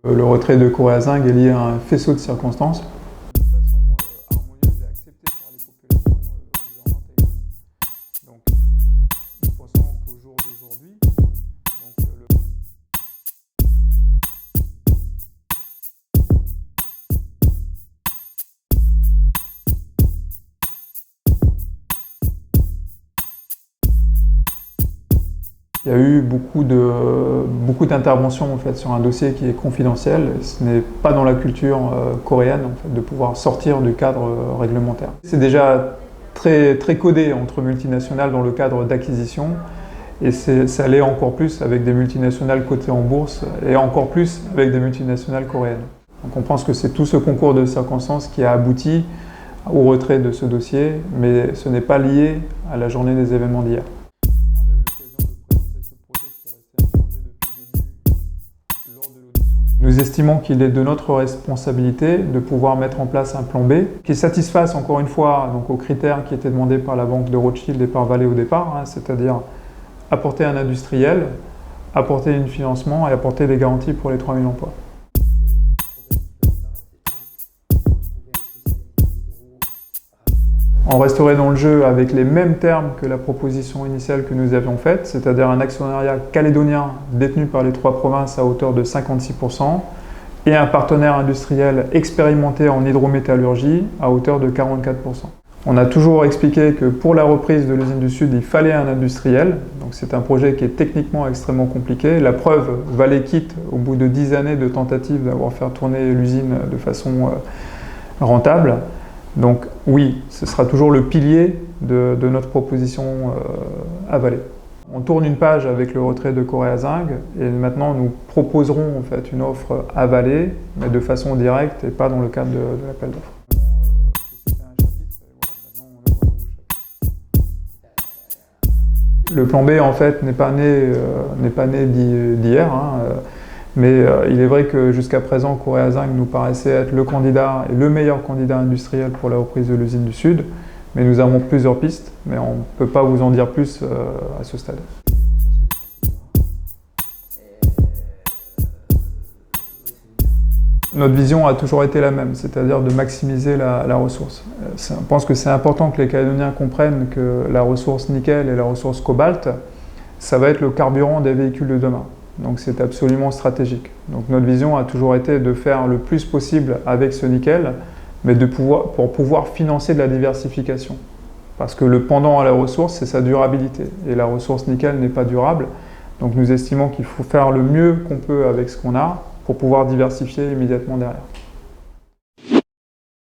Le retrait de Corée-à-Zinc est lié à un faisceau de circonstances. De façon harmonieuse et acceptée par les populations environnantes également. Donc, nous pensons qu'au jour d'aujourd'hui, il y a eu beaucoup d'interventions en fait, sur un dossier qui est confidentiel. Ce n'est pas dans la culture coréenne en fait, de pouvoir sortir du cadre réglementaire. C'est déjà très codé entre multinationales dans le cadre d'acquisition et ça l'est encore plus avec des multinationales cotées en bourse et encore plus avec des multinationales coréennes. Donc on pense que c'est tout ce concours de circonstances qui a abouti au retrait de ce dossier, mais ce n'est pas lié à la journée des événements d'hier. Nous estimons qu'il est de notre responsabilité de pouvoir mettre en place un plan B qui satisfasse encore une fois donc, aux critères qui étaient demandés par la banque de Rothschild et par Vallée au départ, c'est-à-dire apporter un industriel, apporter un financement et apporter des garanties pour les 3000 emplois. On resterait dans le jeu avec les mêmes termes que la proposition initiale que nous avions faite, c'est-à-dire un actionnariat calédonien détenu par les 3 provinces à hauteur de 56% et un partenaire industriel expérimenté en hydrométallurgie à hauteur de 44%. On a toujours expliqué que pour la reprise de l'usine du Sud, il fallait un industriel, donc c'est un projet qui est techniquement extrêmement compliqué. La preuve, Vallée quitte au bout de 10 années de tentatives d'avoir fait tourner l'usine de façon rentable. Donc oui, ce sera toujours le pilier de notre proposition à Vallée. On tourne une page avec le retrait de Corée-à-Zinc et maintenant nous proposerons en fait une offre à Vallée, mais de façon directe et pas dans le cadre de l'appel d'offres. Le plan B en fait n'est pas né d'hier. Mais il est vrai que jusqu'à présent, Corée-à-Zinc nous paraissait être le candidat et le meilleur candidat industriel pour la reprise de l'usine du Sud. Mais nous avons plusieurs pistes, mais on ne peut pas vous en dire plus à ce stade. Notre vision a toujours été la même, c'est-à-dire de maximiser la ressource. On pense que c'est important que les Calédoniens comprennent que la ressource nickel et la ressource cobalt, ça va être le carburant des véhicules de demain. Donc c'est absolument stratégique. Donc notre vision a toujours été de faire le plus possible avec ce nickel, mais pour pouvoir financer de la diversification. Parce que le pendant à la ressource, c'est sa durabilité. Et la ressource nickel n'est pas durable. Donc nous estimons qu'il faut faire le mieux qu'on peut avec ce qu'on a pour pouvoir diversifier immédiatement derrière.